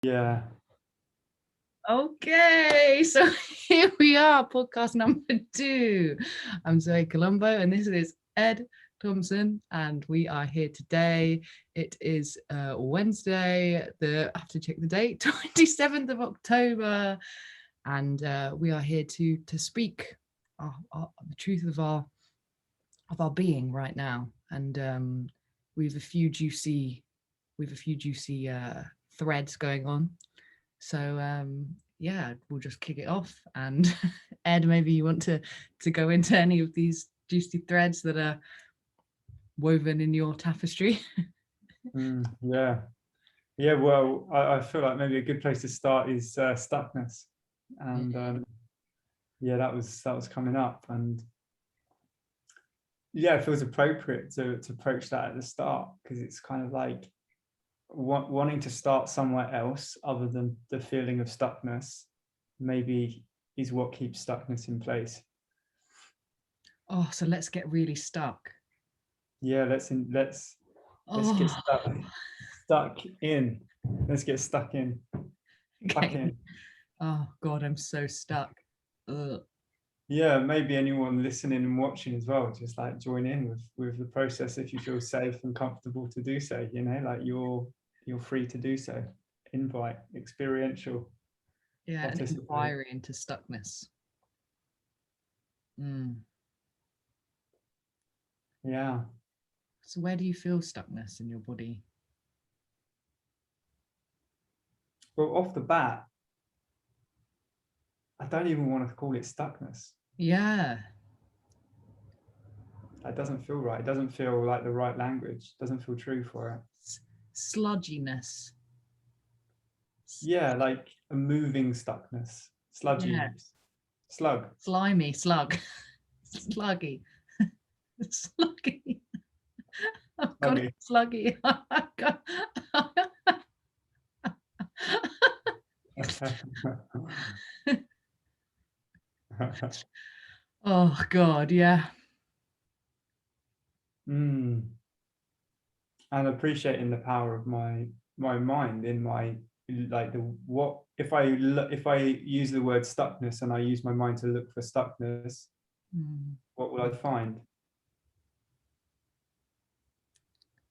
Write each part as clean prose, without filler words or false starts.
Yeah. Okay, so here we are, podcast number 2. I'm Zoe Colombo and this is Ed Thompson, and we are here today. It is Wednesday, I have to check the date, 27th of October, and we are here to speak the truth of our being right now, and we've a few juicy threads going on. So yeah, we'll just kick it off. And Ed, maybe you want to go into any of these juicy threads that are woven in your tapestry. Yeah. Well, I feel like maybe a good place to start is Stuckness, and yeah, that was coming up, and yeah, it feels appropriate to approach that at the start, because it's kind of like wanting to start somewhere else other than the feeling of stuckness maybe is what keeps stuckness in place. Oh, so let's get really stuck. Yeah, let's get stuck in. Let's get stuck in. Back Okay. in. Oh God, I'm so stuck. Ugh. Yeah, maybe anyone listening and watching as well, just like join in with the process if you feel safe and comfortable to do so. Like you're free to do so. Invite, experiential, Yeah, an participate. inquiry into stuckness. Mm. Yeah. So where do you feel stuckness in your body? Well, off the bat, I don't even want to call it stuckness. Yeah. It doesn't feel right. It doesn't feel like the right language. It doesn't feel true for it. Sludginess. Yeah, like a moving stuckness. Sludgy. Yeah. Slug. Slimy, slug. Sluggy. Sluggy. I've got it, Sluggy. sluggy. Oh God, yeah. And appreciating the power of my mind in my, like, the what if I use the word stuckness and I use my mind to look for stuckness, what will I find?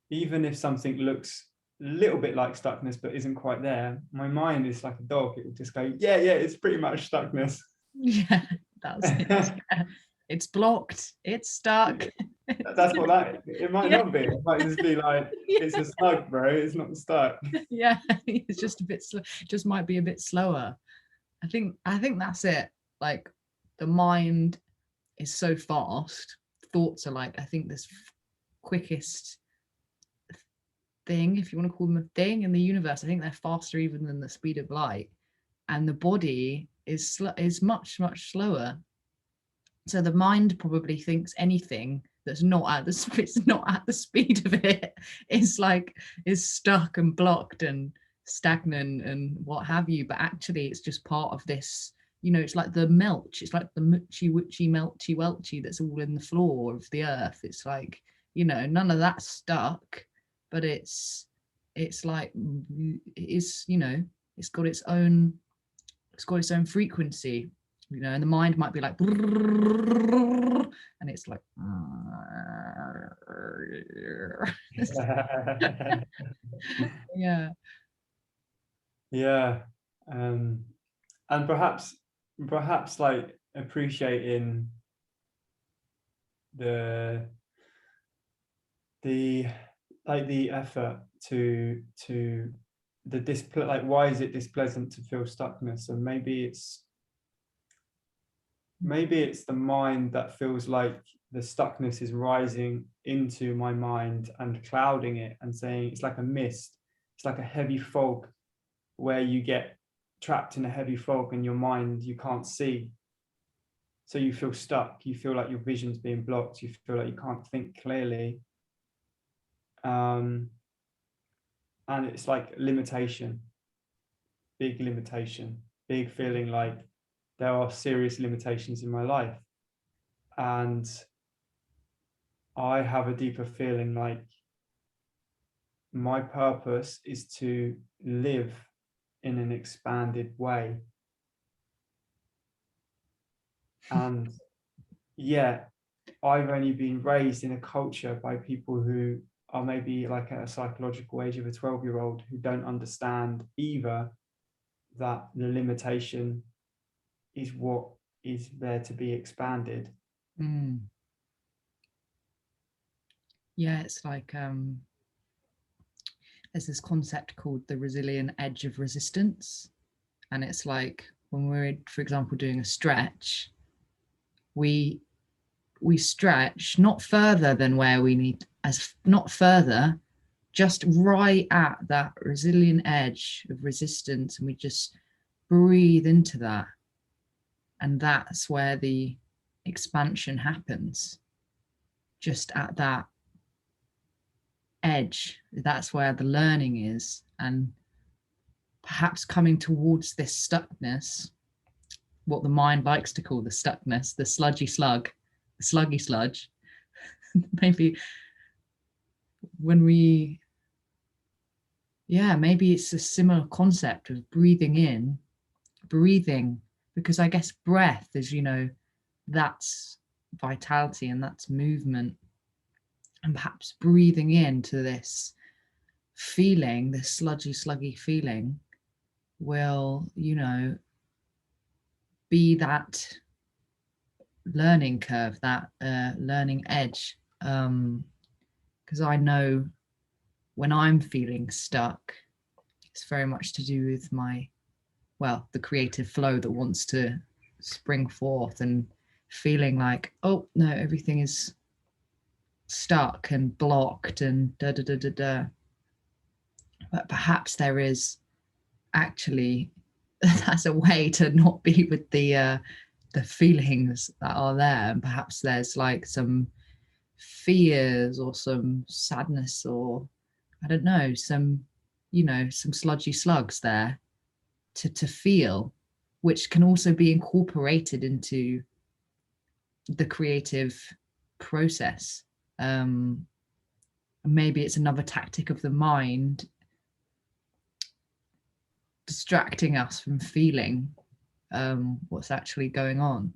Even if something looks a little bit like stuckness but isn't quite there, my mind is like a dog. It will just go, yeah, it's pretty much stuckness. Yeah, that's it. Yeah. It's blocked. It's stuck. That's what that, it might Yeah. not be. It might just be like, Yeah. it's a slug, bro. It's not stuck. Yeah. It's just a bit slow. Just might be a bit slower. I think that's it. Like the mind is so fast. Thoughts are like, I think this quickest thing, if you want to call them a thing in the universe. I think they're faster even than the speed of light, and the body is much slower. So the mind probably thinks anything that's not at the it's not at the speed of it is stuck and blocked and stagnant and what have you. But actually, it's just part of this. It's like the melch. It's like the muchy witchy melchy welchy that's all in the floor of the earth. It's like, none of that's stuck, but it's like it's got its own frequency, and the mind might be like, and it's like, yeah. Yeah. And perhaps like appreciating the the like the effort to the like, why is it displeasant to feel stuckness? And maybe it's the mind that feels like the stuckness is rising into my mind and clouding it and saying it's like a mist. It's like a heavy fog where you get trapped in a heavy fog and your mind, you can't see. So you feel stuck. You feel like your vision's being blocked. You feel like you can't think clearly. And it's like limitation, big feeling like there are serious limitations in my life. And I have a deeper feeling like my purpose is to live in an expanded way. And yeah, I've only been raised in a culture by people who are maybe like at a psychological age of a 12-year-old who don't understand either that the limitation is what is there to be expanded. Mm. Yeah, it's like there's this concept called the resilient edge of resistance. And it's like when we're, for example, doing a stretch, we stretch not further than where we need, as not further, just right at that resilient edge of resistance, and we just breathe into that, and that's where the expansion happens, just at that edge. That's where the learning is. And perhaps coming towards this stuckness, what the mind likes to call the stuckness, the sludgy slug, the sluggy sludge, maybe when we, yeah, maybe it's a similar concept of breathing in, breathing, because I guess breath is, you know, that's vitality and that's movement. And perhaps breathing into this feeling, this sludgy, sluggy feeling, will, you know, be that learning curve, that learning edge. Because I know when I'm feeling stuck, it's very much to do with my, well, the creative flow that wants to spring forth, and feeling like, oh no, everything is stuck and blocked and da da da da da. But perhaps there is actually that's a way to not be with the feelings that are there, and perhaps there's like some fears or some sadness, or I don't know, some, you know, some sludgy slugs there to feel, which can also be incorporated into the creative process. Maybe it's another tactic of the mind distracting us from feeling what's actually going on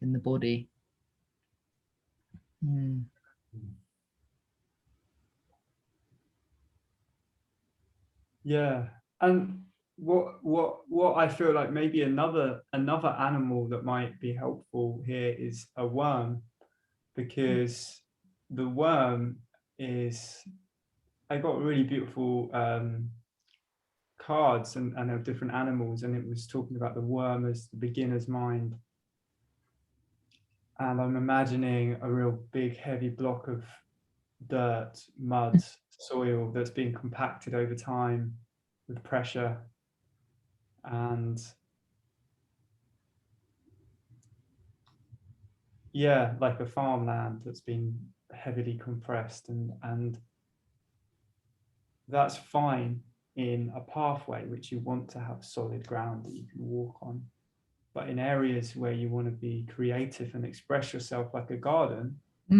in the body. Mm. Yeah. And what I feel like maybe another animal that might be helpful here is a worm, because the worm is, I got really beautiful cards and of different animals, and it was talking about the worm as the beginner's mind. And I'm imagining a real big heavy block of dirt, mud, soil that's being compacted over time with pressure, and yeah, like a farmland that's been heavily compressed, and that's fine in a pathway which you want to have solid ground that you can walk on. But in areas where you want to be creative and express yourself, like a garden, a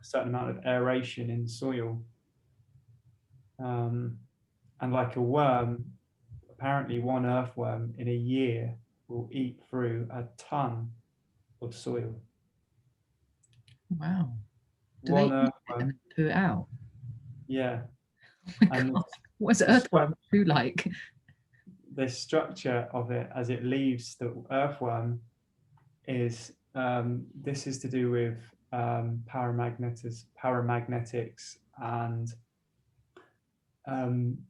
certain amount of aeration in soil, and like a worm, apparently one earthworm in a year will eat through a ton of soil. Wow. Do they One eat it and earthworm, then poo it out? yeah. Oh my And God. What's the, earthworm poo like? the structure of it as it leaves the earthworm is, this is to do with paramagnetics, and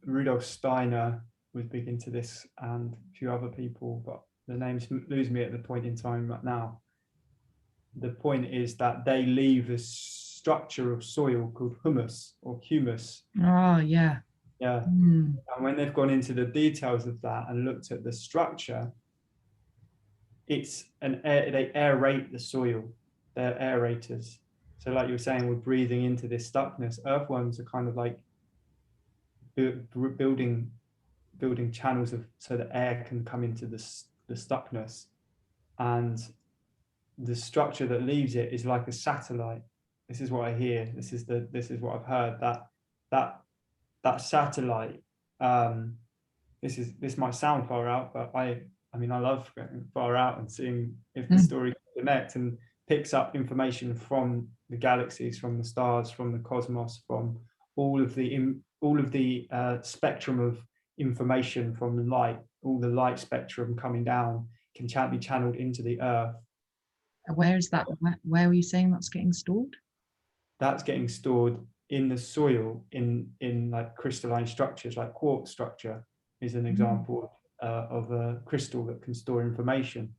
Rudolf Steiner was big into this, and a few other people, but the names lose me at the point in time right now. The point is that they leave a structure of soil called humus or humus. Oh, yeah. Yeah. Mm. And when they've gone into the details of that and looked at the structure, it's they aerate the soil. They're aerators. So like you were saying, we're breathing into this stuckness. Earthworms are kind of like building channels of, so that air can come into the stuckness, and the structure that leaves it is like a satellite. This is what I hear. This is what I've heard, that satellite this might sound far out, but I mean, I love going far out and seeing if the Mm. story connects and picks up information from the galaxies, from the stars, from the cosmos, from all of the spectrum of information from light, all the light spectrum coming down can be channeled into the earth. Where is that? Where were you saying that's getting stored? That's getting stored in the soil in like crystalline structures, like quartz structure is an example of a crystal that can store information.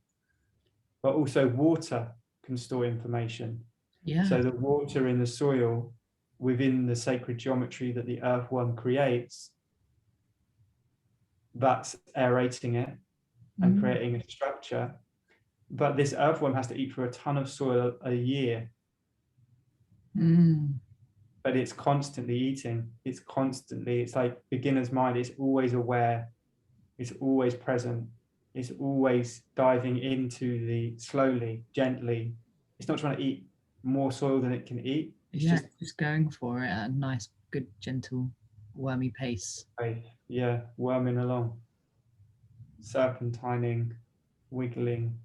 But also water can store information. Yeah. So the water in the soil within the sacred geometry that the earthworm creates, that's aerating it and creating a structure. But this earthworm has to eat through a ton of soil a year. But it's constantly eating. It's like beginner's mind. It's always aware. It's always present. It's always diving into the slowly, gently. It's not trying to eat more soil than it can eat. It's just going for it at a nice, good, gentle, wormy pace. Yeah, worming along, serpentining, wiggling,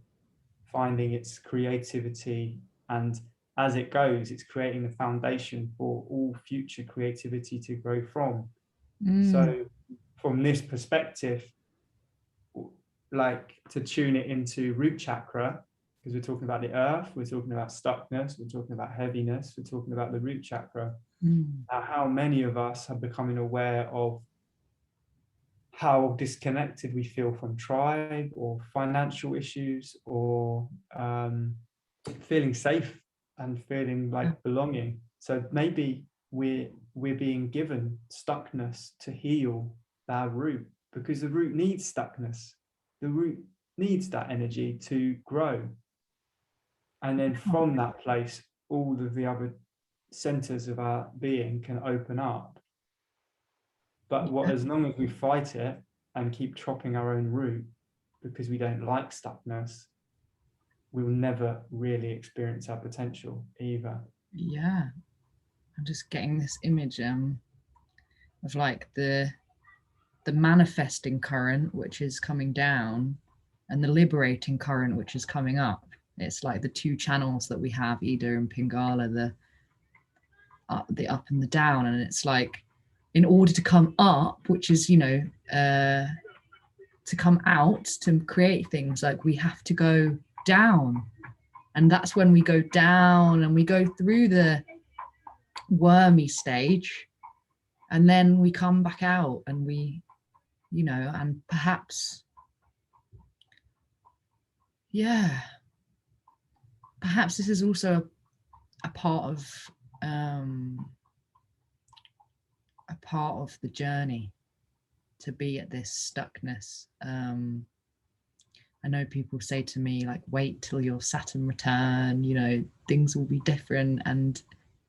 finding its creativity, and as it goes, it's creating the foundation for all future creativity to grow from. So from this perspective, like to tune it into root chakra, because we're talking about the earth, we're talking about stuckness, we're talking about heaviness, we're talking about the root chakra. How many of us are becoming aware of how disconnected we feel from tribe or financial issues, or feeling safe and feeling like belonging. So maybe we're being given stuckness to heal our root, because the root needs stuckness. The root needs that energy to grow. And then from that place, all of the other centers of our being can open up. But as long as we fight it and keep chopping our own root because we don't like stuckness, we'll never really experience our potential either. Yeah, I'm just getting this image of like the manifesting current, which is coming down, and the liberating current, which is coming up. It's like the two channels that we have, Ida and Pingala, the up and the down. And it's like, in order to come up, which is, to come out, to create things, like we have to go down. And that's when we go down and we go through the wormy stage, and then we come back out, and we, and perhaps, perhaps this is also a part of the journey to be at this stuckness. I know people say to me, like, wait till your Saturn return, things will be different and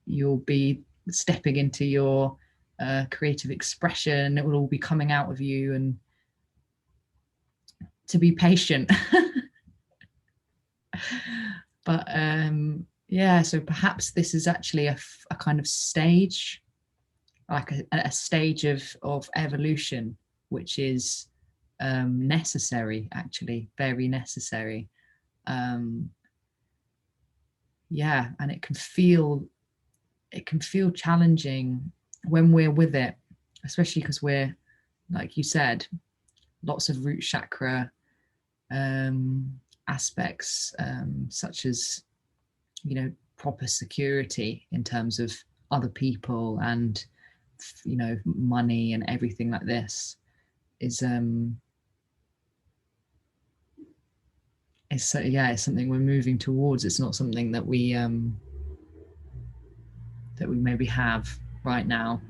you'll be stepping into your creative expression. It will all be coming out of you, and to be patient. But so perhaps this is actually a kind of stage, like a stage of evolution, which is necessary, actually, very necessary. And it can feel challenging when we're with it, especially because we're, like you said, lots of root chakra aspects, such as, proper security in terms of other people and, money and everything like this is it's something we're moving towards. It's not something that we maybe have right now.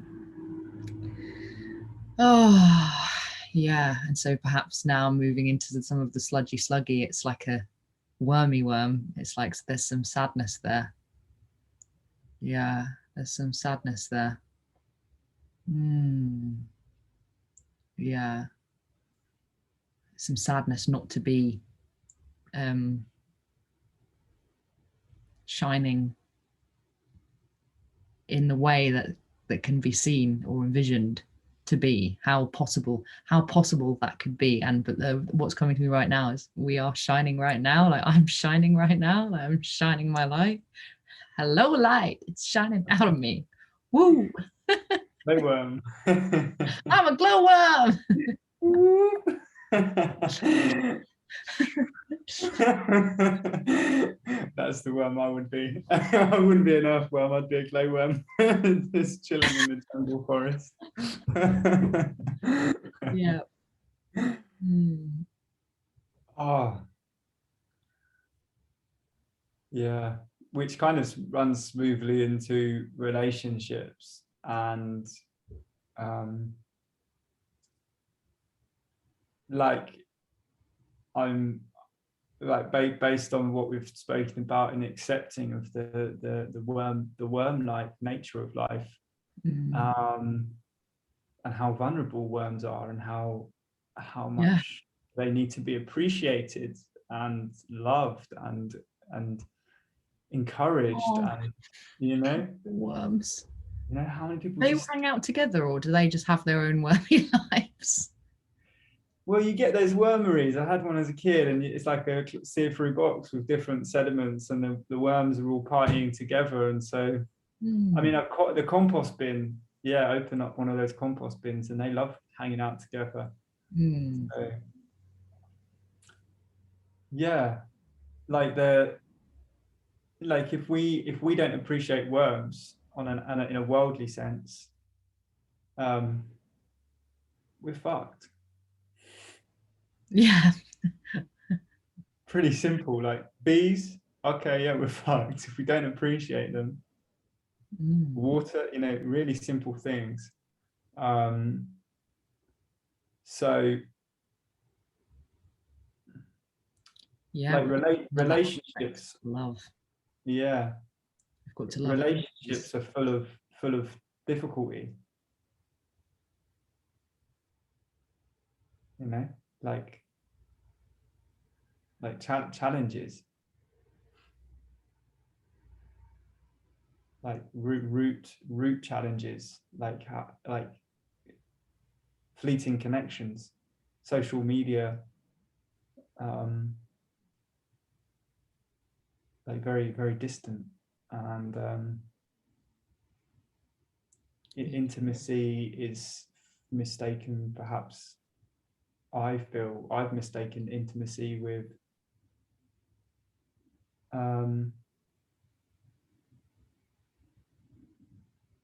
And so perhaps now moving into some of the sluggy, it's like a wormy worm. It's like there's some sadness there. There's some sadness there. Some sadness not to be shining in the way that can be seen or envisioned. to be, how possible that could be. And but what's coming to me right now is we are shining right now. Like I'm shining right now. Like I'm shining my light. Hello, light. It's shining out of me. Woo! Glowworm. I'm a glowworm. That's the worm I would be. I wouldn't be an earthworm, I'd be a glowworm. Just chilling in the jungle forest. Yeah. Oh, yeah. Which kind of runs smoothly into relationships and like I'm like based on what we've spoken about in accepting of the worm-like nature of life, and how vulnerable worms are and how much they need to be appreciated and loved and encouraged. And worms. How many people They all hang out together, or do they just have their own wormy lives? Well, you get those wormeries. I had one as a kid, and it's like a see-through box with different sediments, and the worms are all partying together. And so, I mean, I've got the compost bin. Yeah, open up one of those compost bins, and they love hanging out together. So, yeah, like if we don't appreciate worms in a worldly sense, we're fucked. Yeah. Pretty simple. Like bees, okay, yeah, we're fucked if we don't appreciate them. Water, really simple things. So yeah, like relationships, love. yeah, We've got to love. Relationships are full of difficulty, like challenges, like root challenges, like fleeting connections, social media, like very, very distant. And intimacy is mistaken, perhaps. I feel I've mistaken intimacy with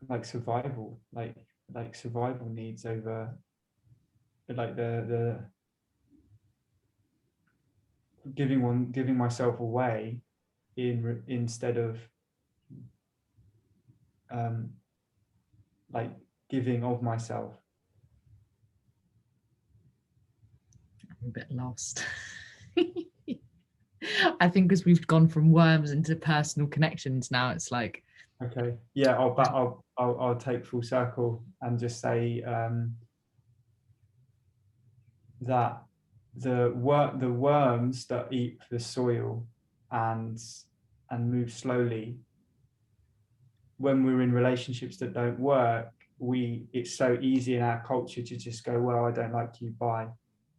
like survival, like survival needs over like the giving myself away instead of like giving of myself. I'm a bit lost. I think because we've gone from worms into personal connections now, it's like, okay, yeah, I'll take full circle and just say that the worms that eat the soil and move slowly, when we're in relationships that don't work, it's so easy in our culture to just go, well, I don't like you, bye.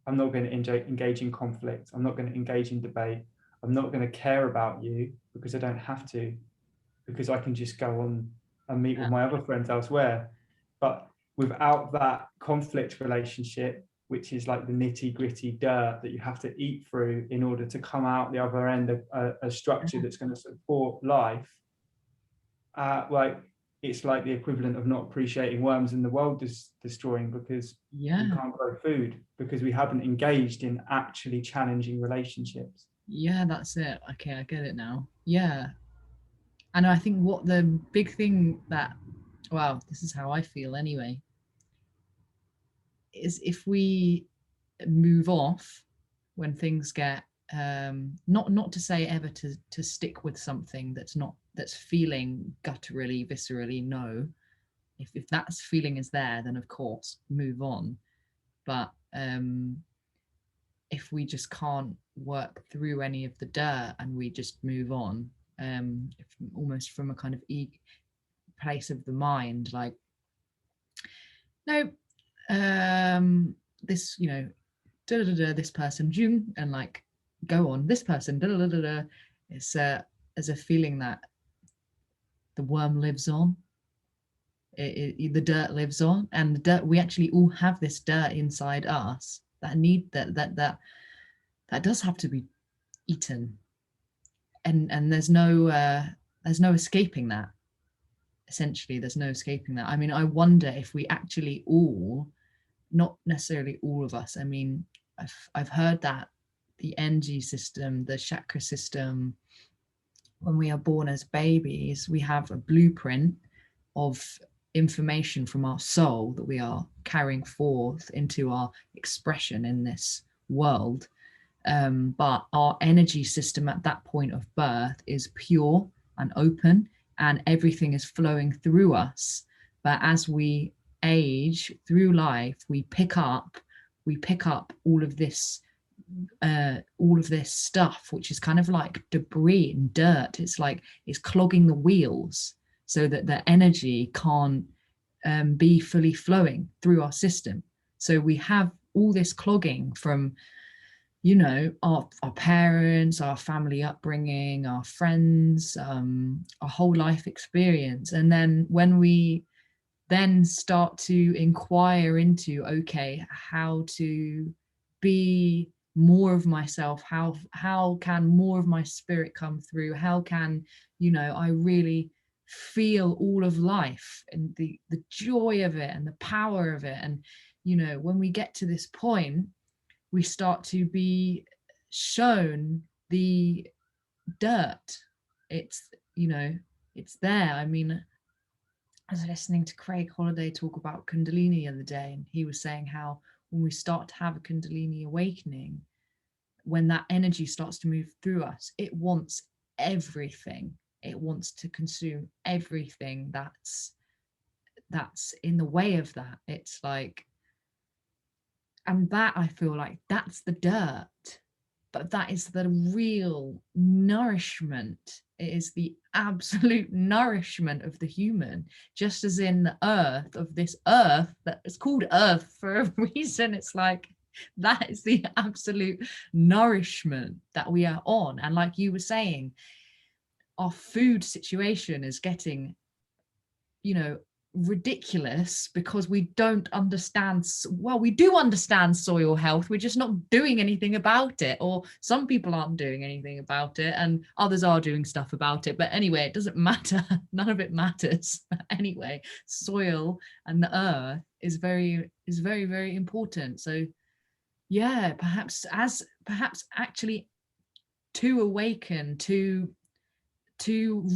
I'm not going to engage in conflict. I'm not going to engage in debate. I'm not going to care about you because I don't have to, because I can just go on and meet with my other friends elsewhere. But without that conflict relationship, which is like the nitty gritty dirt that you have to eat through in order to come out the other end of a structure that's going to support life, like it's like the equivalent of not appreciating worms in the world destroying, because we can't grow food because we haven't engaged in actually challenging relationships. Yeah, that's it. Okay, I get it now. Yeah. And I think what the big thing that, wow, this is how I feel anyway, is if we move off when things get not to say ever to stick with something that's feeling gutturally, viscerally, no. If that feeling is there, then of course move on. But if we just can't work through any of the dirt and we just move on, almost from a kind of place of the mind, like, no, this, you know, this person, and like go on, this person, it's as a feeling that the worm lives on. The dirt lives on, and the dirt, we actually all have this dirt inside us that need that does have to be eaten, and there's no escaping that. Essentially, there's no escaping that. I mean, I wonder if we actually all, not necessarily all of us, I mean, I've heard that the energy system, the chakra system, when we are born as babies, we have a blueprint of information from our soul that we are carrying forth into our expression in this world. But our energy system at that point of birth is pure and open, and everything is flowing through us. But as we age through life, we pick up all of this stuff, which is kind of like debris and dirt. It's like it's clogging the wheels so that the energy can't be fully flowing through our system. So we have all this clogging from, you know, our parents, our family upbringing, our friends, our whole life experience. And then when we then start to inquire into, okay, how to be more of myself, how can more of my spirit come through, how can, you know, I really feel all of life and the joy of it and the power of it. And, you know, when we get to this point, we start to be shown the dirt. It's, you know, it's there. I mean, I was listening to Craig Holiday talk about Kundalini the other day, and he was saying how when we start to have a Kundalini awakening, when that energy starts to move through us, it wants everything. It wants to consume everything that's in the way of that. It's like, and that, I feel like that's the dirt, but that is the real nourishment. It is the absolute nourishment of the human, just as in the earth, of this earth that is called earth for a reason. It's like, that is the absolute nourishment that we are on. And like you were saying, our food situation is getting, you know, ridiculous because we don't understand, well, we do understand soil health, we're just not doing anything about it, or some people aren't doing anything about it and others are doing stuff about it. But anyway, it doesn't matter. None of it matters. Anyway, soil and the earth is very very important. So yeah, perhaps actually to awaken, to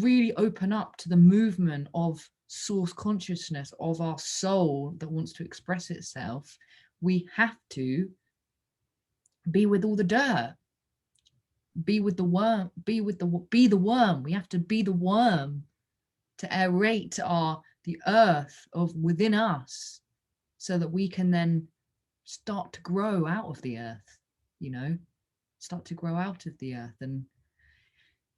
really open up to the movement of source consciousness, of our soul that wants to express itself, we have to be with all the dirt, be with the worm, be the worm. We have to be the worm to aerate the earth of within us, so that we can then start to grow out of the earth, you know, start to grow out of the earth. And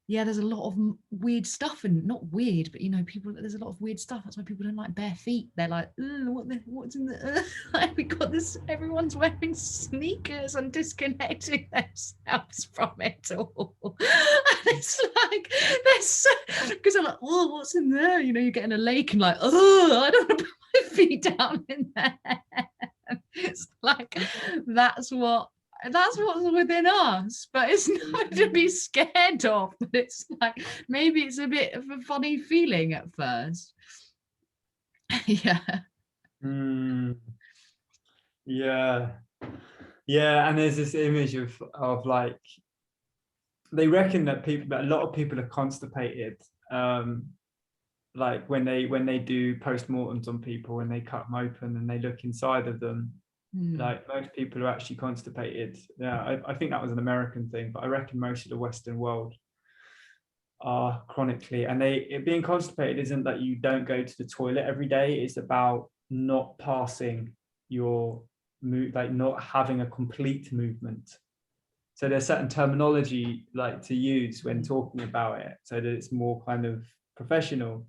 yeah, there's a lot of weird stuff, and not weird, but you know, there's a lot of weird stuff. That's why people don't like bare feet. They're like, what's in the earth? Like, we got this, everyone's wearing sneakers and disconnecting themselves from it all. And it's like, because I'm like, oh, what's in there? You know, you get in a lake and like, oh, I don't want to put my feet down in there. It's like, that's what's within us, but it's not to be scared of. But it's like, maybe it's a bit of a funny feeling at first. Yeah. Yeah, and there's this image of like, they reckon that a lot of people are constipated, like when they do postmortems on people, when they cut them open and they look inside of them, like most people are actually constipated. Yeah, I think that was an American thing, but I reckon most of the Western world are chronically. And being constipated isn't that you don't go to the toilet every day, it's about not passing your move, like not having a complete movement. So there's certain terminology like to use when talking about it, so that it's more kind of professional.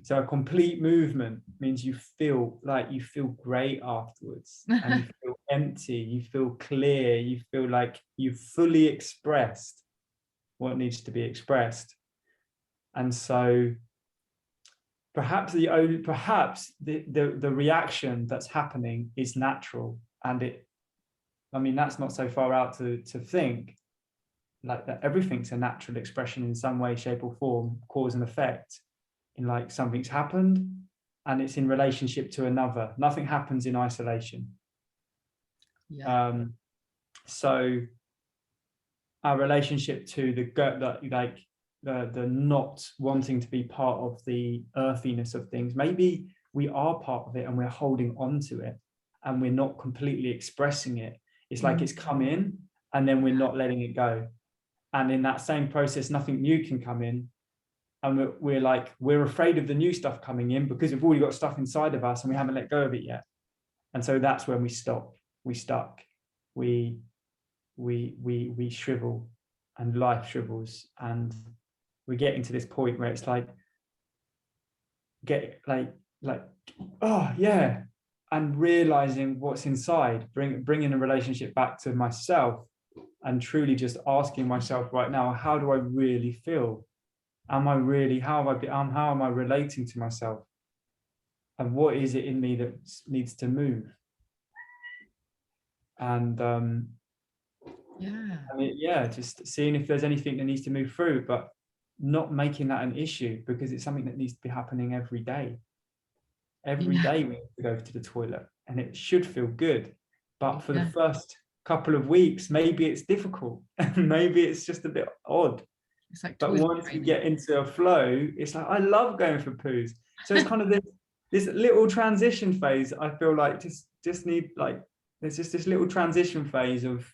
So a complete movement means you feel great afterwards, and you feel empty, you feel clear, you feel like you've fully expressed what needs to be expressed. And so perhaps the reaction that's happening is natural, and that's not so far out to think like that. Everything's a natural expression in some way, shape, or form, cause and effect. In like something's happened and it's in relationship to another. Nothing happens in isolation. Yeah. So our relationship to the not wanting to be part of the earthiness of things, maybe we are part of it and we're holding on to it and we're not completely expressing it. It's like it's come in and then we're not letting it go. And in that same process, nothing new can come in. And we're afraid of the new stuff coming in because we've already got stuff inside of us and we haven't let go of it yet. And so that's when we stop, we stuck, we shrivel, and life shrivels, and we're getting to this point where it's like oh yeah, and realizing what's inside, bringing a relationship back to myself, and truly just asking myself right now, how do I really feel? How am I relating to myself? And what is it in me that needs to move? And just seeing if there's anything that needs to move through, but not making that an issue, because it's something that needs to be happening every day. Every day we need to go to the toilet, and it should feel good. But for the first couple of weeks, maybe it's difficult, and maybe it's just a bit odd. It's like, but once you get into a flow, it's like, I love going for poos. So it's kind of this little transition phase. I feel like just need, like, there's just this little transition phase of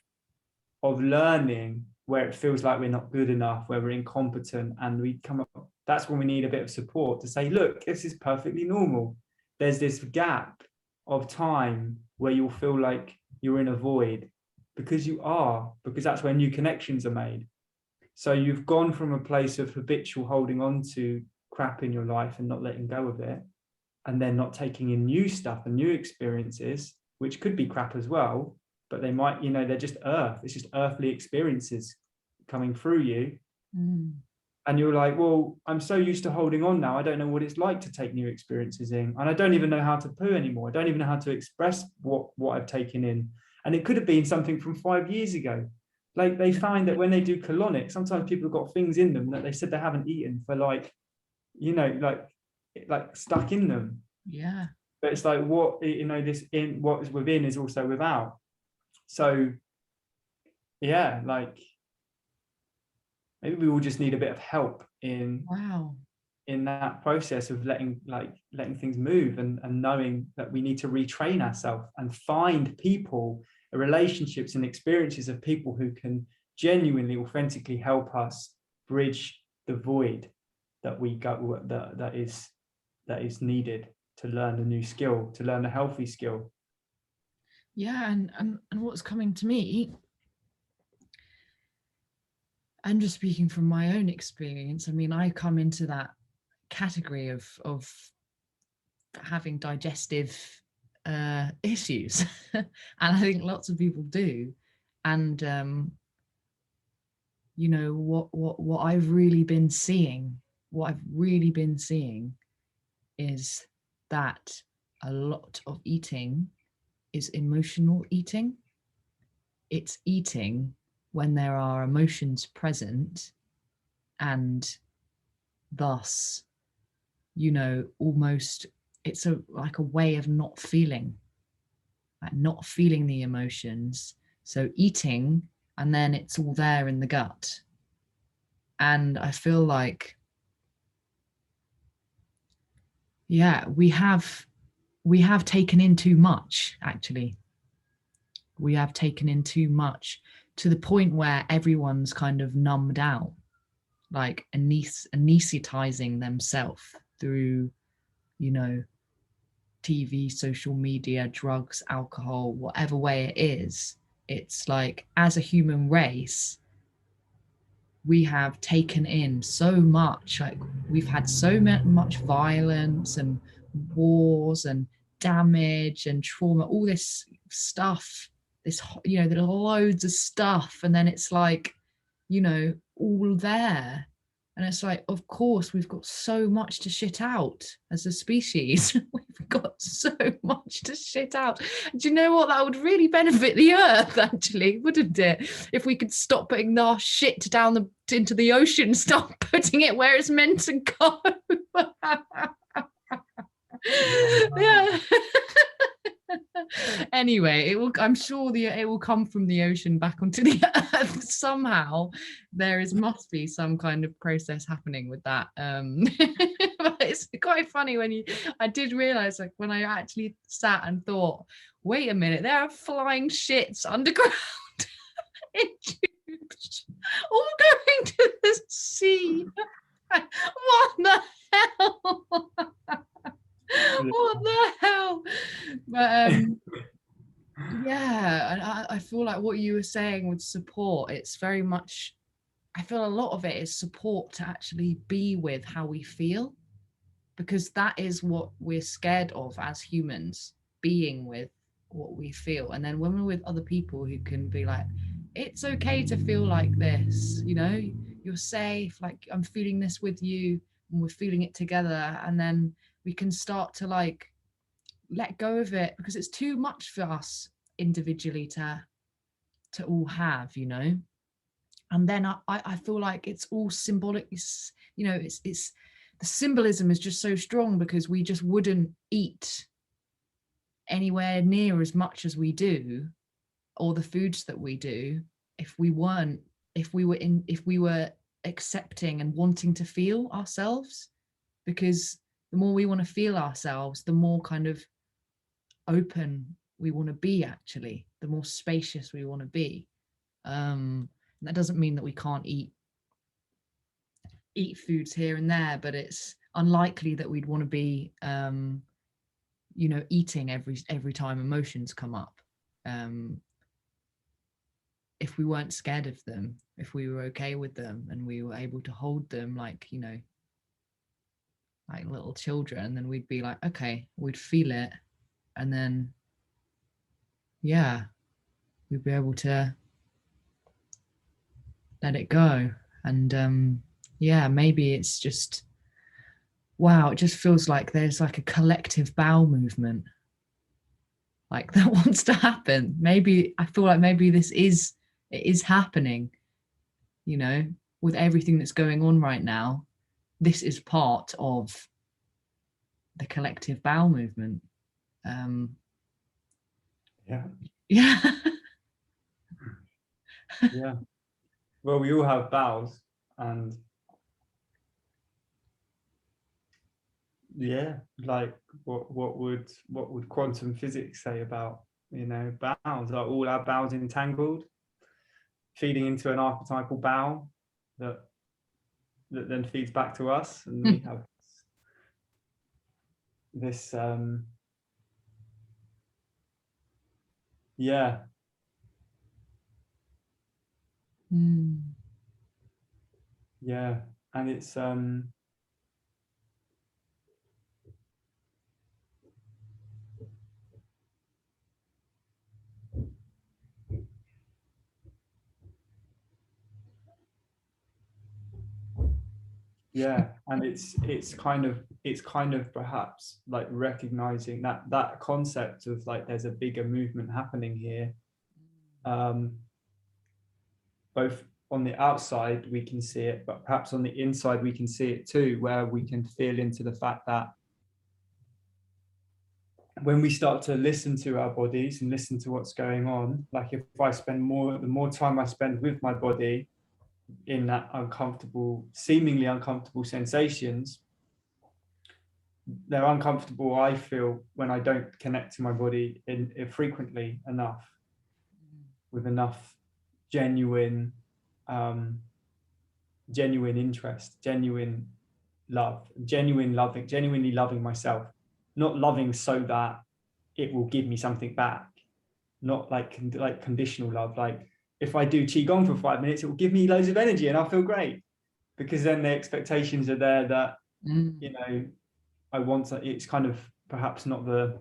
learning where it feels like we're not good enough, where we're incompetent, and we come up. That's when we need a bit of support to say, look, this is perfectly normal. There's this gap of time where you'll feel like you're in a void, because that's where new connections are made. So you've gone from a place of habitual holding on to crap in your life and not letting go of it, and then not taking in new stuff and new experiences, which could be crap as well, but they might, they're just it's just earthly experiences coming through you. And you're like, well, I'm so used to holding on now, I don't know what it's like to take new experiences in, and I don't even know how to poo anymore. I don't even know how to express what I've taken in. And it could have been something from 5 years ago. Like, they find that when they do colonic, sometimes people have got things in them that they said they haven't eaten for like stuck in them. Yeah. But it's like, what is within is also without. So yeah, like, maybe we all just need a bit of help in that process of letting things move, and knowing that we need to retrain ourselves and find people, relationships and experiences of people who can genuinely, authentically help us bridge the void that we go that is needed to learn a new skill, to learn a healthy skill. Yeah, and what's coming to me, I'm just speaking from my own experience. I mean, I come into that category of having digestive issues, and I think lots of people do. And what I've really been seeing is that a lot of eating is emotional eating. It's eating when there are emotions present, and thus, almost it's like a way of not feeling the emotions. So eating, and then it's all there in the gut. And I feel like, we have taken in too much, actually. We have taken in too much, to the point where everyone's kind of numbed out, like anesthetizing themselves through, TV, social media, drugs, alcohol, whatever way it is. It's like, as a human race, we have taken in so much. Like we've had so much violence and wars and damage and trauma, all this stuff, this, you know, there are loads of stuff, and then it's like, you know, all there. And it's like, of course, we've got so much to shit out as a species. We've got so much to shit out. Do you know what? That would really benefit the earth, actually, wouldn't it? If we could stop putting our shit down into the ocean, stop putting it where it's meant to go. Yeah. Anyway, it will, I'm sure it will come from the ocean back onto the earth somehow. Must be some kind of process happening with that. But it's quite funny when I did realize, like, when I actually sat and thought, wait a minute, there are flying shits underground in tubes, all going to the sea. What the hell? What the hell? But yeah, and I feel like what you were saying with support, it's very much, I feel a lot of it is support to actually be with how we feel, because that is what we're scared of as humans, being with what we feel. And then when we're with other people who can be like, it's okay to feel like this, you know, you're safe, like I'm feeling this with you and we're feeling it together, and then we can start to like let go of it, because it's too much for us individually to all have, you know. And then I feel like it's all symbolic. It's, you know, it's the symbolism is just so strong, because we just wouldn't eat anywhere near as much as we do, or the foods that we do, if we were accepting and wanting to feel ourselves. Because the more we want to feel ourselves, the more kind of open we want to be, actually, the more spacious we want to be. That doesn't mean that we can't eat foods here and there, but it's unlikely that we'd want to be you know, eating every time emotions come up, if we weren't scared of them, if we were okay with them and we were able to hold them like, you know, like little children, then we'd be like, okay, we'd feel it, and then yeah, we'd be able to let it go. And yeah, maybe it's just, wow, it just feels like there's like a collective bowel movement like that wants to happen. Maybe I feel like maybe it is happening, you know, with everything that's going on right now. This is part of the collective bowel movement. Yeah. Yeah. Yeah. Well, we all have bowels, and yeah, like what would quantum physics say about, you know, bowels? Are all our bowels entangled, feeding into an archetypal bowel that then feeds back to us, and we have this yeah. Yeah, and it's yeah, and it's kind of perhaps like recognizing that concept of like there's a bigger movement happening here, both on the outside we can see it, but perhaps on the inside we can see it too, where we can feel into the fact that when we start to listen to our bodies and listen to what's going on, like if I spend the more time I spend with my body in that seemingly uncomfortable sensations, they're uncomfortable, I feel, when I don't connect to my body frequently enough, with enough genuine interest, genuine love, genuinely loving myself, not loving so that it will give me something back, not like conditional love, like if I do qigong for 5 minutes, it will give me loads of energy and I'll feel great, because then the expectations are there that, you know, I want to, it's kind of perhaps not the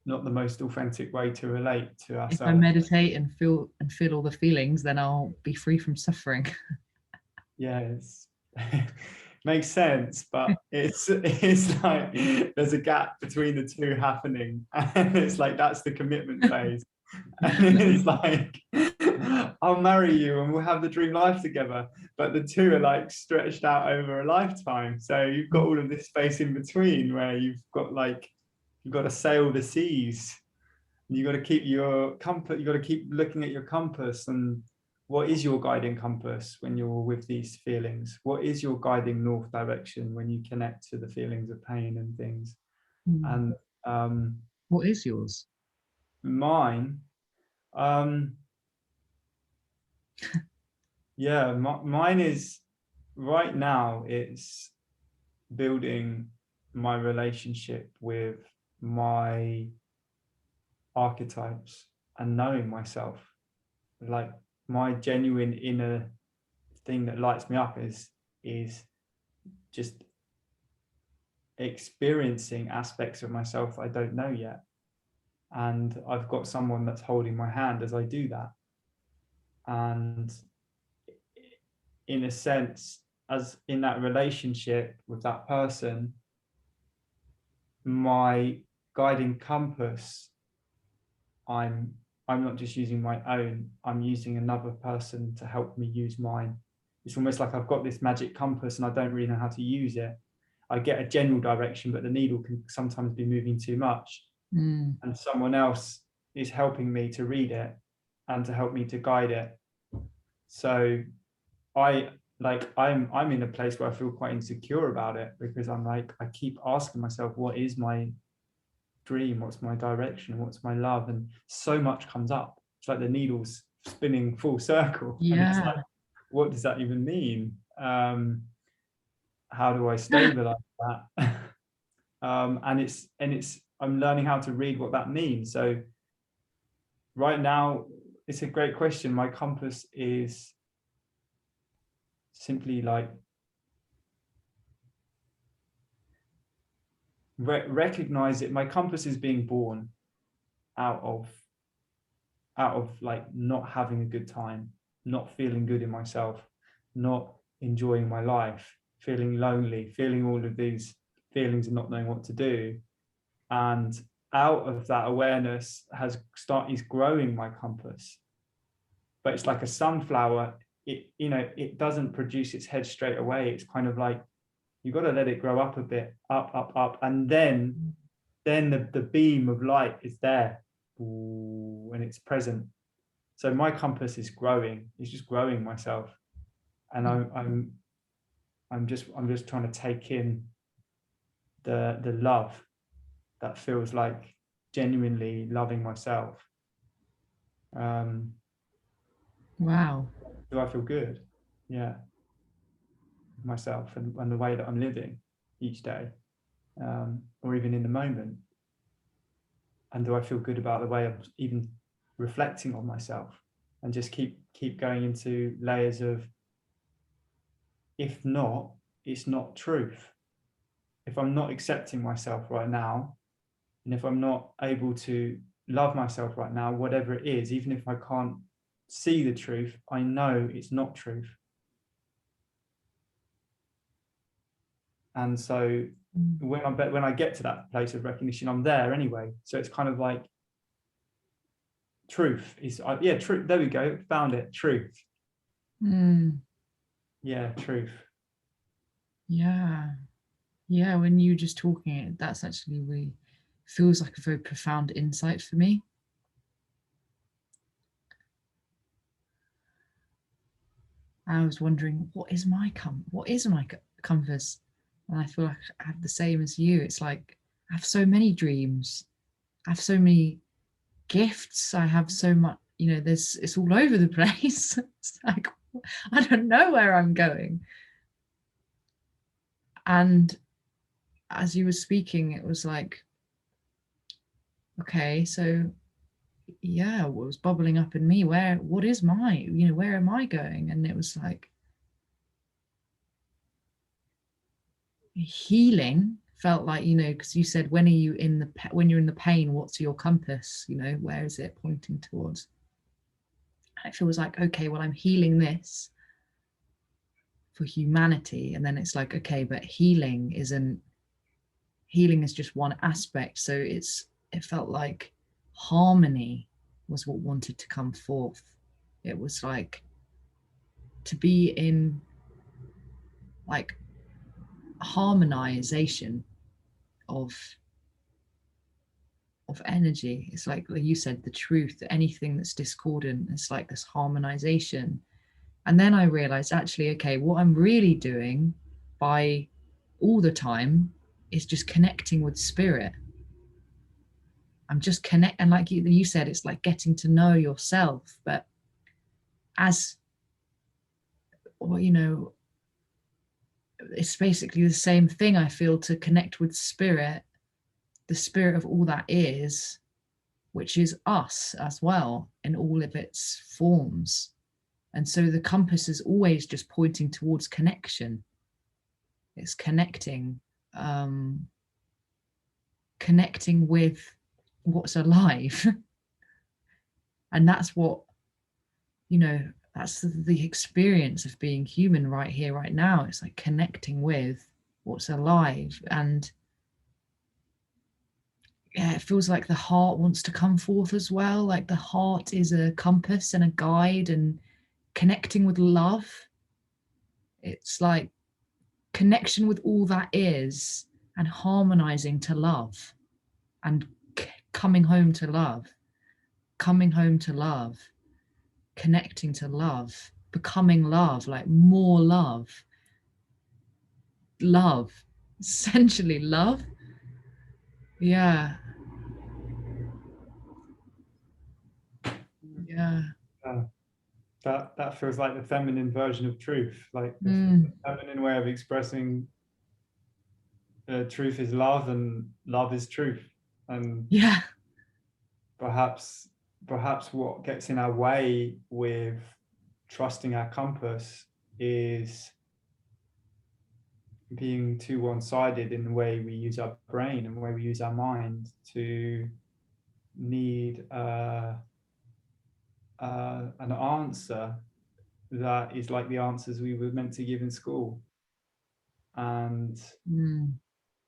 most authentic way to relate to If I ourselves. meditate and feel all the feelings, then I'll be free from suffering. Yeah, it's makes sense, but it's like there's a gap between the two happening, and it's like that's the commitment phase, and it's like I'll marry you and we'll have the dream life together, but the two are like stretched out over a lifetime. So you've got all of this space in between where you've got to sail the seas. You got to keep your compass, you got to keep looking at your compass, and what is your guiding compass when you're with these feelings? What is your guiding north direction when you connect to the feelings of pain and things? And what is yours? mine, yeah, mine is, right now it's building my relationship with my archetypes and knowing myself. Like, my genuine inner thing that lights me up is just experiencing aspects of myself I don't know yet, and I've got someone that's holding my hand as I do that. And in a sense, as in that relationship with that person, my guiding compass, I'm not just using my own, I'm using another person to help me use mine. It's almost like I've got this magic compass and I don't really know how to use it. I get a general direction, but the needle can sometimes be moving too much. And someone else is helping me to read it and to help me to guide it. So I'm in a place where I feel quite insecure about it, because I'm like, I keep asking myself, what is my dream? What's my direction? What's my love? And so much comes up. It's like the needle's spinning full circle. And it's like, what does that even mean? How do I stabilize that? And it's I'm learning how to read what that means. So right now, it's a great question. My compass is simply like recognize it. My compass is being born out of like not having a good time, not feeling good in myself, not enjoying my life, feeling lonely, feeling all of these feelings and not knowing what to do. And out of that awareness is growing my compass. But it's like a sunflower, it doesn't produce its head straight away. It's kind of like, you've got to let it grow up a bit, up, and then the beam of light is there when it's present. So my compass is growing. It's just growing myself, and I'm just trying to take in the love that feels like genuinely loving myself. Wow. Do I feel good? Yeah, myself and the way that I'm living each day, or even in the moment. And do I feel good about the way I'm even reflecting on myself, and just keep going into layers of, if not, it's not truth. If I'm not accepting myself right now, and if I'm not able to love myself right now, whatever it is, even if I can't see the truth, I know it's not truth. And so when I get to that place of recognition, I'm there anyway. So it's kind of like, truth is, yeah, truth. There we go. Found it. Truth. Yeah, truth. Yeah. When you were just talking, that's actually really feels like a very profound insight for me. I was wondering, what is my compass? And I feel like I have the same as you. It's like I have so many dreams. I have so many gifts. I have so much, it's all over the place. It's like, I don't know where I'm going. And as you were speaking, it was like, okay, so yeah, what was bubbling up in me, what is my, where am I going? And it was like healing felt like, because you said, when you're in the pain, what's your compass? Where is it pointing towards? And it feels like, okay, well, I'm healing this for humanity. And then it's like, okay, but healing is just one aspect. So it felt like harmony was what wanted to come forth. It was like to be in like harmonization of energy. It's like you said, the truth, anything that's discordant, it's like this harmonization. And then I realized, actually, okay, what I'm really doing by all the time is just connecting with spirit. I'm just and like you said, it's like getting to know yourself. But as, well, it's basically the same thing. I feel, to connect with spirit, the spirit of all that is, which is us as well, in all of its forms. And so the compass is always just pointing towards connection. It's connecting with what's alive. And that's what, that's the experience of being human right here, right now. It's like connecting with what's alive. And yeah, it feels like the heart wants to come forth as well. Like the heart is a compass and a guide, and connecting with love. It's like connection with all that is, and harmonizing to love, and coming home to love, connecting to love, becoming love, like more love, essentially love. Yeah. Yeah. That feels like the feminine version of truth, like the feminine way of expressing truth is love, and love is truth. And Yeah. perhaps what gets in our way with trusting our compass is being too one-sided in the way we use our brain and the way we use our mind to need an answer that is like the answers we were meant to give in school, and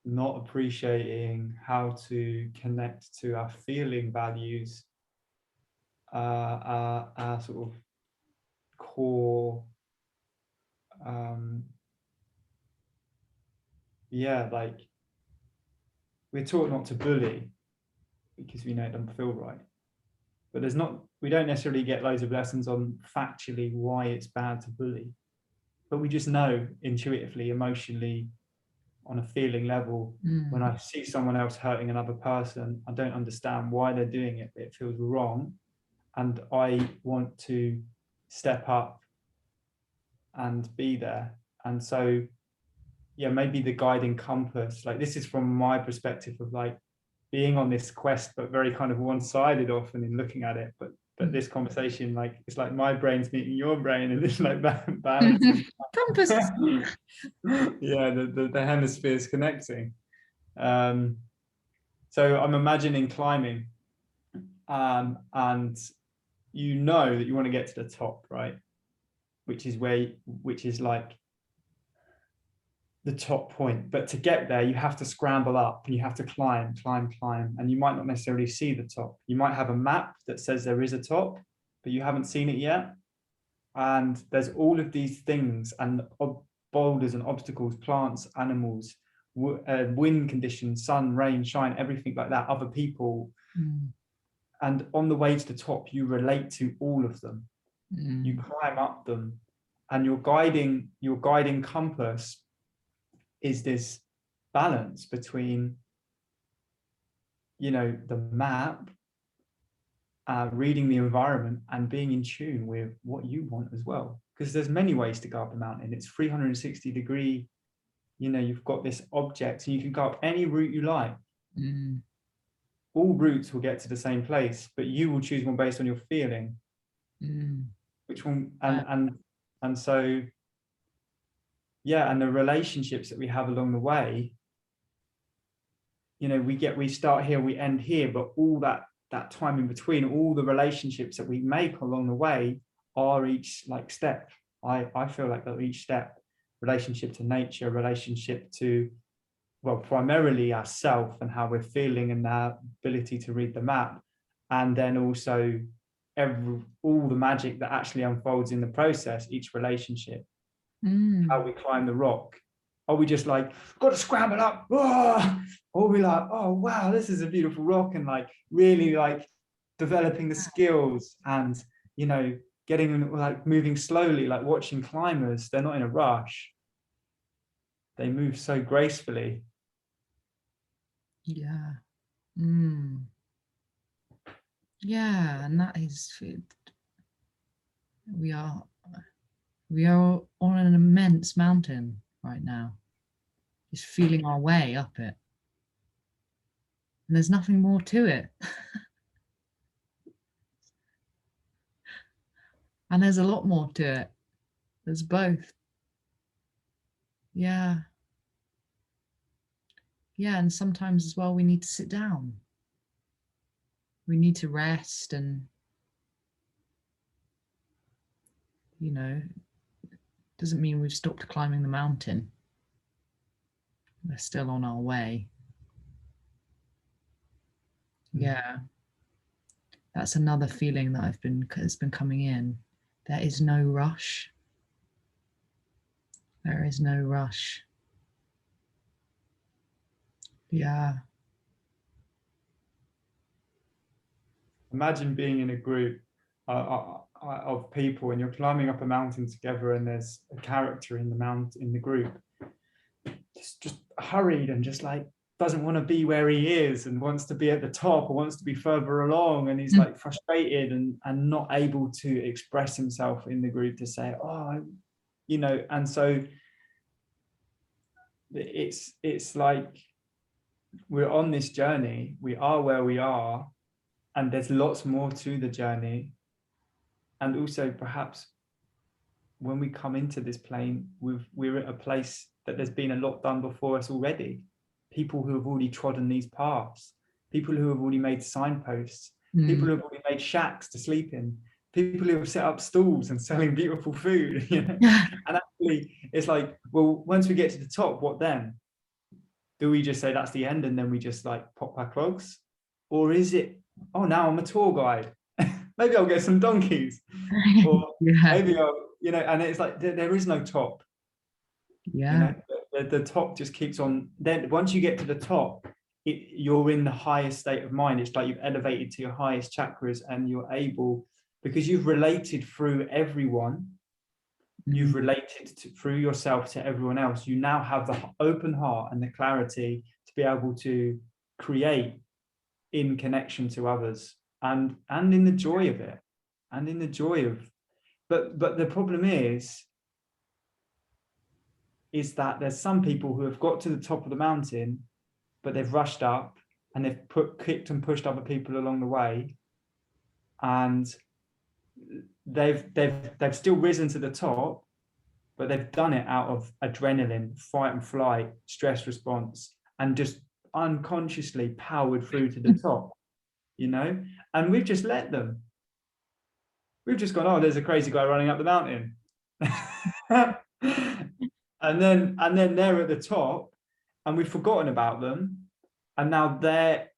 not appreciating how to connect to our feeling values, our sort of core, like we're taught not to bully because we know it doesn't feel right. But we don't necessarily get loads of lessons on factually why it's bad to bully. But we just know intuitively, emotionally, on a feeling level, when I see someone else hurting another person, I don't understand why they're doing it, but it feels wrong. And I want to step up and be there. And so, yeah, maybe the guiding compass, like this is from my perspective of like being on this quest, but very kind of one-sided often in looking at it. But this conversation, like it's like my brain's meeting your brain, and it's like balancing. Compass. Yeah, the hemispheres connecting. So I'm imagining climbing, and you know that you want to get to the top, right? Which is like the top point. But to get there, you have to scramble up, and you have to climb, and you might not necessarily see the top. You might have a map that says there is a top, but you haven't seen it yet. And there's all of these things and boulders and obstacles, plants, animals, wind conditions, sun, rain, shine, everything like that, other people. And on the way to the top, you relate to all of them. You climb up them, and your guiding compass is this balance between, the map, reading the environment, and being in tune with what you want as well. Because there's many ways to go up the mountain. It's 360-degree, you've got this object, and you can go up any route you like. all routes will get to the same place, but you will choose one based on your feeling. Which one, and so, yeah, and the relationships that we have along the way, you know, we start here, we end here, but all that time in between, all the relationships that we make along the way are each like step. I feel like that each step, relationship to nature, relationship to, well, primarily ourself and how we're feeling and our ability to read the map, and then also all the magic that actually unfolds in the process, each relationship, how we climb the rock. Are we just like, got to scramble up? Oh! Or we like, oh, wow, this is a beautiful rock, and like really like developing the skills and, you know, getting like moving slowly, like watching climbers, they're not in a rush. They move so gracefully. Yeah. Yeah, and that is, we are on an immense mountain right now, just feeling our way up it, and there's nothing more to it. And there's a lot more to it. There's both. Yeah, and sometimes as well we need to sit down, we need to rest, and you know, doesn't mean we've stopped climbing the mountain. We're still on our way. Yeah, that's another feeling that has been coming in. There is no rush. There is no rush. Yeah. Imagine being in a group of people, and you're climbing up a mountain together, and there's a character in the group just hurried and just like doesn't want to be where he is and wants to be at the top or wants to be further along, and he's like frustrated and not able to express himself in the group to say, oh, you know. And so it's like we're on this journey, we are where we are, and there's lots more to the journey. And also perhaps when we come into this plane, we're at a place that there's been a lot done before us already. People who have already trodden these paths, people who have already made signposts, people who have already made shacks to sleep in, people who have set up stalls and selling beautiful food, you know? And actually it's like, well, once we get to the top, what then? Do we just say that's the end and then we just like pop our clogs? Or is it, oh, now I'm a tour guide, maybe I'll get some donkeys, or maybe I'll, you know, and it's like there is no top. You know, the top just keeps on. Then once you get to the top, you're in the highest state of mind. It's like you've elevated to your highest chakras, and you're able, because you've related through everyone, you've related through yourself to everyone else. You now have the open heart and the clarity to be able to create in connection to others, and in the joy of it, and in the joy of. But the problem is that there's some people who have got to the top of the mountain, but they've rushed up and they've kicked and pushed other people along the way, and they've still risen to the top, but they've done it out of adrenaline, fight and flight, stress response, and just unconsciously powered through to the top, you know. And we've just let them. We've just gone, oh, there's a crazy guy running up the mountain. And then they're at the top, and we've forgotten about them, and now they're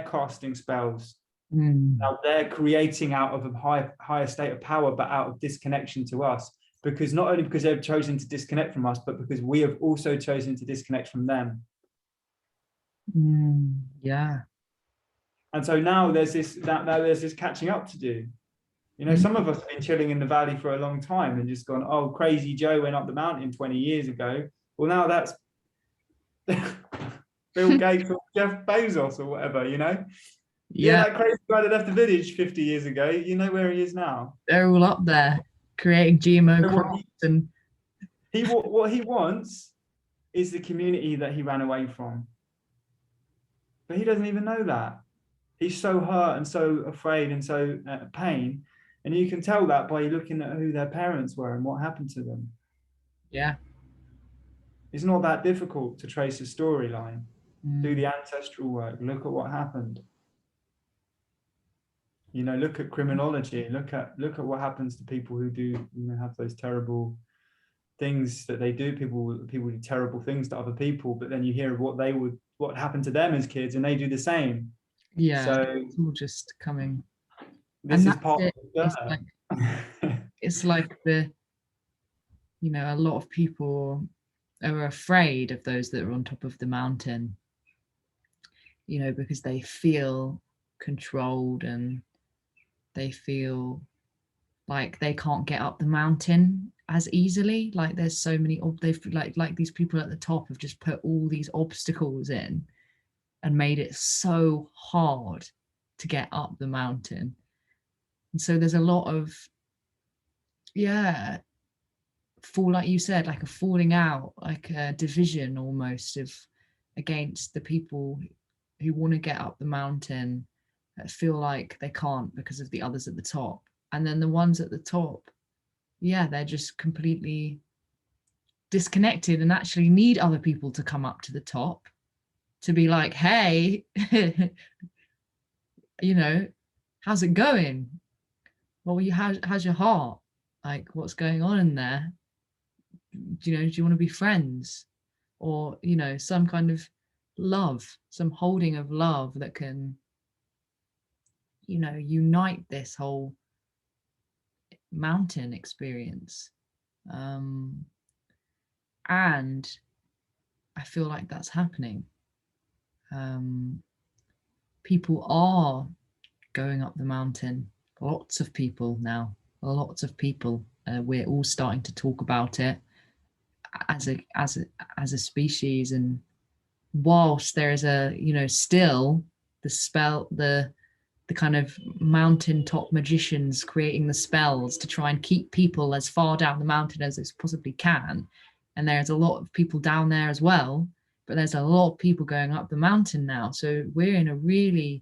casting spells. Now they're creating out of a higher state of power, but out of disconnection to us, because not only because they've chosen to disconnect from us, but because we have also chosen to disconnect from them. Yeah. And so now there's this catching up to do. You know, some of us have been chilling in the valley for a long time and just gone, oh, crazy Joe went up the mountain 20 years ago. Well, now that's Bill Gates or Jeff Bezos or whatever, you know? Yeah, that crazy guy that left the village 50 years ago, you know where he is now? They're all up there creating GMO crops. And what he wants is the community that he ran away from. But he doesn't even know that. He's so hurt and so afraid and so pain. And you can tell that by looking at who their parents were and what happened to them. Yeah. It's not that difficult to trace a storyline. Do Mm. the ancestral work, look at what happened. You know, look at criminology, look at what happens to people who do, you know, have those terrible things that they do. People do terrible things to other people, but then you hear of what happened to them as kids, and they do the same. Yeah, So it's all just coming, this and is that's part it. of It's the like journey. it's like the, you know, a lot of people are afraid of those that are on top of the mountain, you know, because they feel controlled and they feel like they can't get up the mountain as easily. Like there's so many they've like these people at the top have just put all these obstacles in and made it so hard to get up the mountain. And so there's a lot of, yeah, like you said, like a falling out, like a division almost of against the people who want to get up the mountain that feel like they can't because of the others at the top. And then the ones at the top, yeah, they're just completely disconnected and actually need other people to come up to the top to be like, hey, you know, how's it going? Well, how's your heart? Like, what's going on in there? Do you know, do you want to be friends? Or, you know, some kind of love, some holding of love that can, you know, unite this whole mountain experience. Um, and I feel like that's happening. People are going up the mountain. Lots of people now. Lots of people. We're all starting to talk about it as a species. And whilst there is a, you know, still the spell, the kind of mountaintop magicians creating the spells to try and keep people as far down the mountain as it possibly can. And there's a lot of people down there as well, but there's a lot of people going up the mountain now. So we're in a really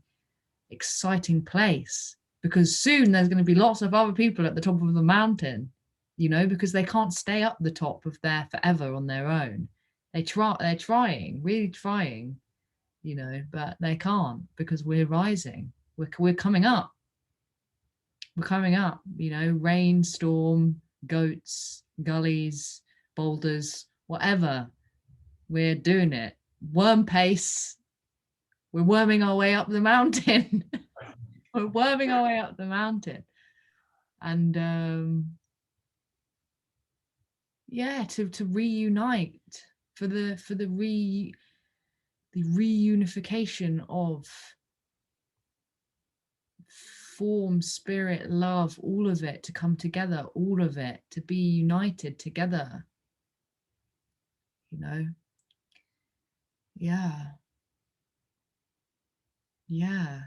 exciting place because soon there's going to be lots of other people at the top of the mountain, you know, because they can't stay up the top of there forever on their own. They're trying, really trying, you know, but they can't because we're rising. We're coming up. We're coming up, you know, rain, storm, goats, gullies, boulders, whatever. We're doing it. Worm pace. We're worming our way up the mountain. We're worming our way up the mountain. And yeah, to reunite for the reunification of form, spirit, love, all of it to come together, all of it to be united together, you know. Yeah, yeah.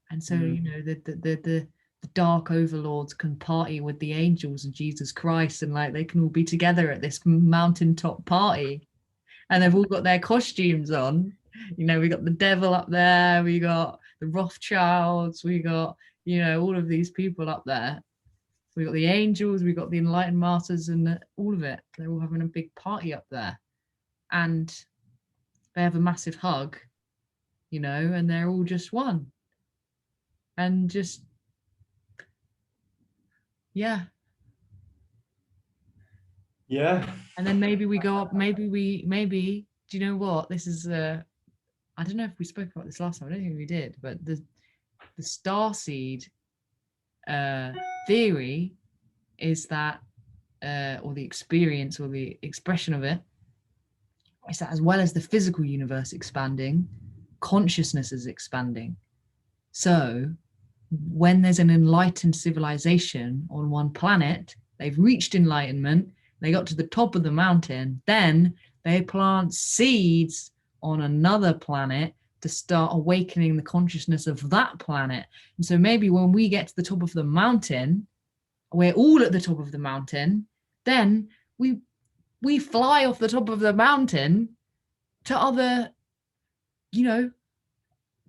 And so, you know, the dark overlords can party with the angels and Jesus Christ, and like they can all be together at this mountaintop party, and they've all got their costumes on. You know, we got the devil up there, we got the Rothschilds, we got, you know, all of these people up there. We got the angels, we got the enlightened masters, and all of it. They're all having a big party up there, and they have a massive hug, you know, and they're all just one, and just, yeah. Yeah. And then maybe we go up. Maybe. Do you know what this is? I don't know if we spoke about this last time. I don't think we did, but the starseed theory is that, or the experience or the expression of it, is that as well as the physical universe expanding, consciousness is expanding. So when there's an enlightened civilization on one planet, they've reached enlightenment, they got to the top of the mountain, then they plant seeds on another planet to start awakening the consciousness of that planet. And so maybe when we get to the top of the mountain, we're all at the top of the mountain, then we fly off the top of the mountain to other, you know,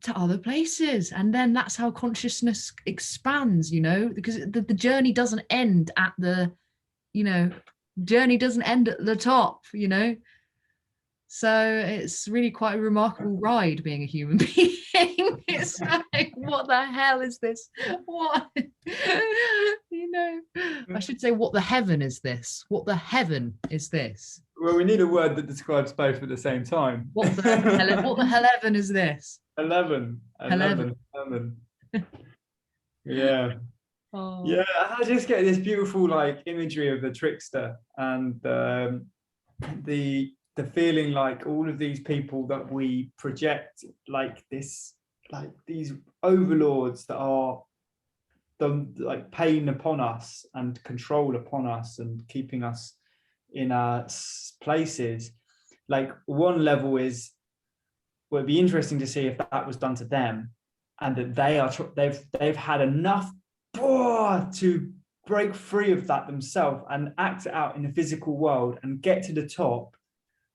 to other places, and then that's how consciousness expands, because the journey doesn't end at the journey doesn't end at the top. So it's really quite a remarkable ride being a human being. It's like, what the hell is this? What I should say, what the heaven is this? What the heaven is this? Well, we need a word that describes both at the same time. What the hell heaven is this? 11. Yeah. Oh. Yeah, I just get this beautiful like imagery of the trickster, and the feeling like all of these people that we project like this, like these overlords that are the like pain upon us and control upon us and keeping us in our places. Like one level is, well, it'd be interesting to see if that was done to them, and that they've had enough to break free of that themselves and act it out in the physical world and get to the top,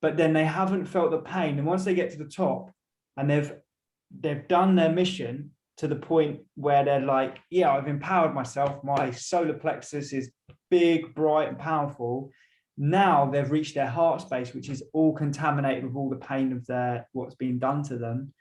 but then they haven't felt the pain. And once they get to the top and they've done their mission to the point where they're like, yeah, I've empowered myself, my solar plexus is big, bright and powerful. Now they've reached their heart space, which is all contaminated with all the pain of what's been done to them,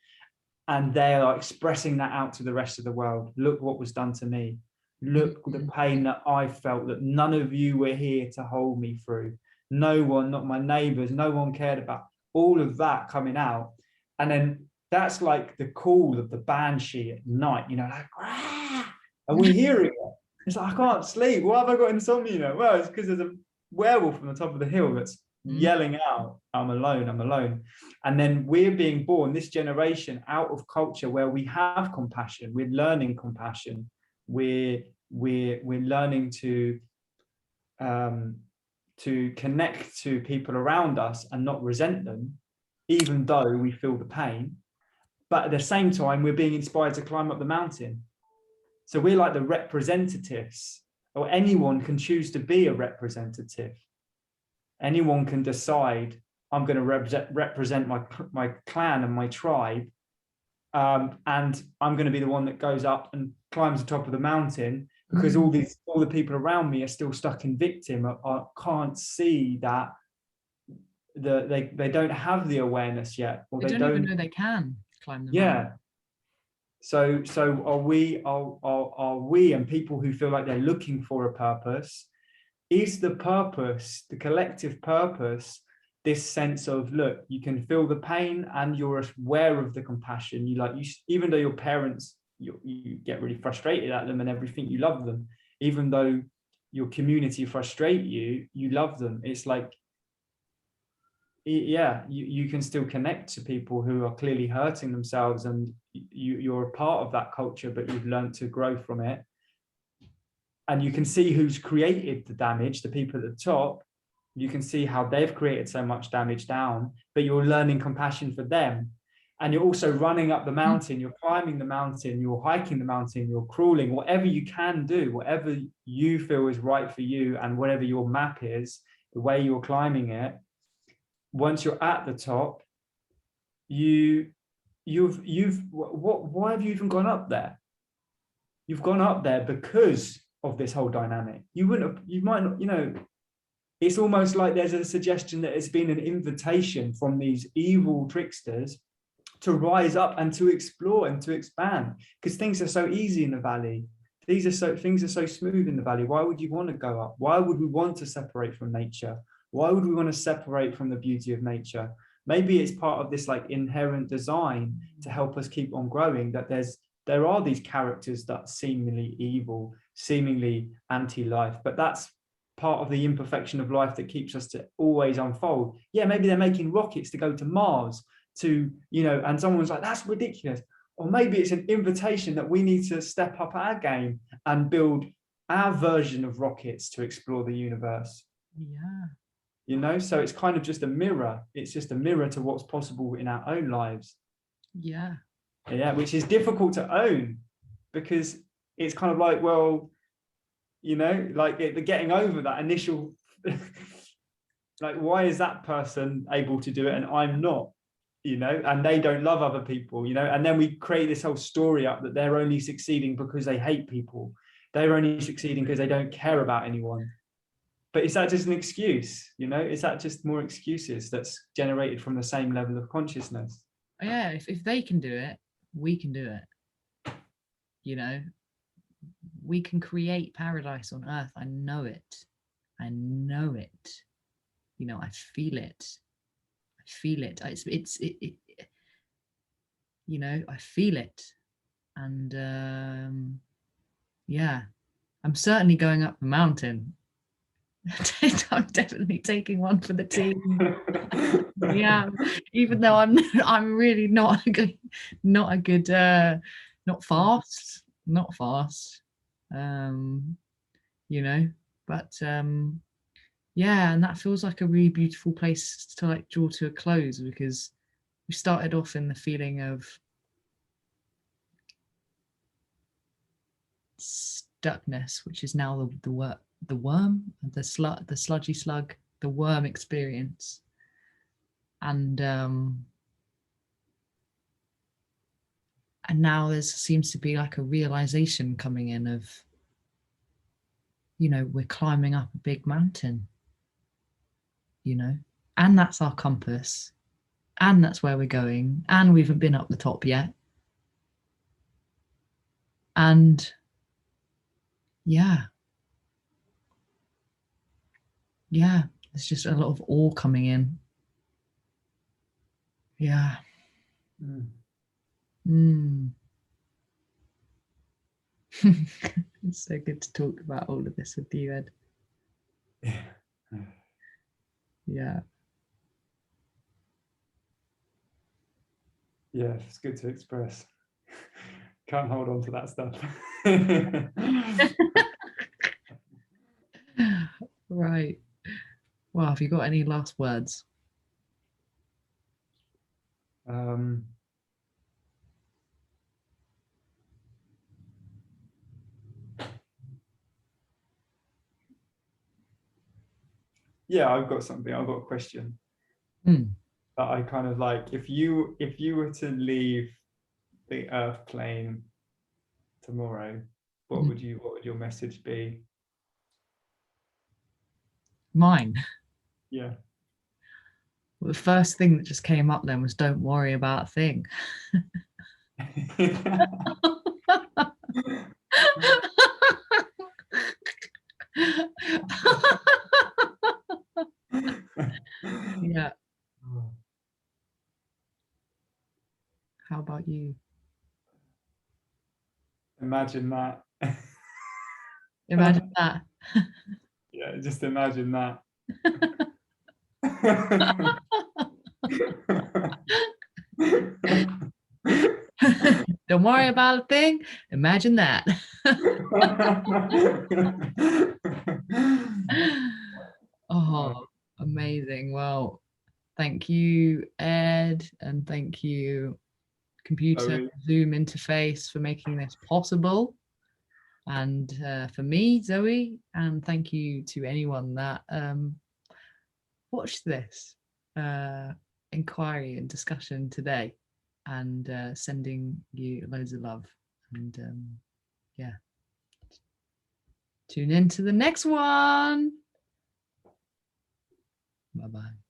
and they are expressing that out to the rest of the world. Look what was done to me. Look the pain that I felt, that none of you were here to hold me through. No one, not my neighbors, no one cared about. All of that coming out. And then that's like the call of the banshee at night, like, ah! And we hearing it. It's like, I can't sleep. Why have I got insomnia? Well, it's because there's a werewolf on the top of the hill that's yelling out, I'm alone, I'm alone. And then we're being born, this generation, out of culture where we have compassion. We're learning compassion. We're learning to connect to people around us and not resent them, even though we feel the pain. But at the same time, we're being inspired to climb up the mountain. So we're like the representatives, or anyone can choose to be a representative. Anyone can decide, I'm going to represent my clan and my tribe, and I'm going to be the one that goes up and climbs the top of the mountain, because all the people around me are still stuck in victim. I can't see that they don't have the awareness yet, or they don't even know they can climb the mountain. So are we and people who feel like they're looking for a purpose? Is the purpose, the collective purpose, this sense of, look, you can feel the pain and you're aware of the compassion. Even though your parents, you get really frustrated at them and everything, you love them. Even though your community frustrate you, you love them. It's like, yeah, you can still connect to people who are clearly hurting themselves, and you're a part of that culture, but you've learned to grow from it. And you can see who's created the damage, the people at the top. You can see how they've created so much damage down, but you're learning compassion for them. And you're also running up the mountain, you're climbing the mountain, you're hiking the mountain, you're crawling, whatever you can do, whatever you feel is right for you, and whatever your map is, the way you're climbing it. Once you're at the top, why have you even gone up there? You've gone up there because of this whole dynamic. You might not, it's almost like there's a suggestion that it's been an invitation from these evil tricksters to rise up and to explore and to expand, because things are so easy in the valley. Things are so smooth in the valley. Why would you want to go up? Why would we want to separate from nature? Why would we want to separate from the beauty of nature? Maybe it's part of this like inherent design to help us keep on growing, that there are these characters that are seemingly evil, seemingly anti-life, but that's part of the imperfection of life that keeps us to always unfold. Yeah, maybe they're making rockets to go to Mars, and someone's like, that's ridiculous. Or maybe it's an invitation that we need to step up our game and build our version of rockets to explore the universe. Yeah. So it's kind of just a mirror. It's just a mirror to what's possible in our own lives. Yeah, which is difficult to own, because it's kind of like, well, getting over that initial like, why is that person able to do it and I'm not? you know, and they don't love other people, you know, and then we create this whole story up that they're only succeeding because they hate people. They're only succeeding because they don't care about anyone. But is that just an excuse? You know, is that just more excuses that's generated from the same level of consciousness? Yeah, if they can do it, we can do it. You know, we can create paradise on earth. I know it. I know it. You know, I feel it. I feel it. You know, I feel it. And yeah, I'm certainly going up the mountain. I'm definitely taking one for the team. Yeah, even though I'm really not a good, not fast, you know, but yeah, and that feels like a really beautiful place to like draw to a close, because we started off in the feeling of stuckness, which is now the worm, the sludgy slug, the worm experience. And now there seems to be like a realization coming in of, you know, we're climbing up a big mountain, you know, and that's our compass, and that's where we're going, and we haven't been up the top yet. And yeah, there's just a lot of awe coming in. Yeah. It's so good to talk about all of this with you, Ed. Yeah. Yeah, it's good to express. Can't hold on to that stuff. Right. Well, have you got any last words? Yeah, I've got something. I've got a question that I kind of like. If you were to leave the Earth plane tomorrow, what would your message be? Mine. Yeah. Well, the first thing that just came up then was don't worry about a thing. Yeah. How about you? Imagine that. Imagine that. Yeah, just imagine that. Don't worry about a thing. Imagine that. Oh, amazing. Well, thank you, Ed, and thank you, computer Zoom interface, for making this possible. And for me, Zoe, and thank you to anyone that watched this inquiry and discussion today, and sending you loads of love. And yeah, tune in to the next one. Bye-bye.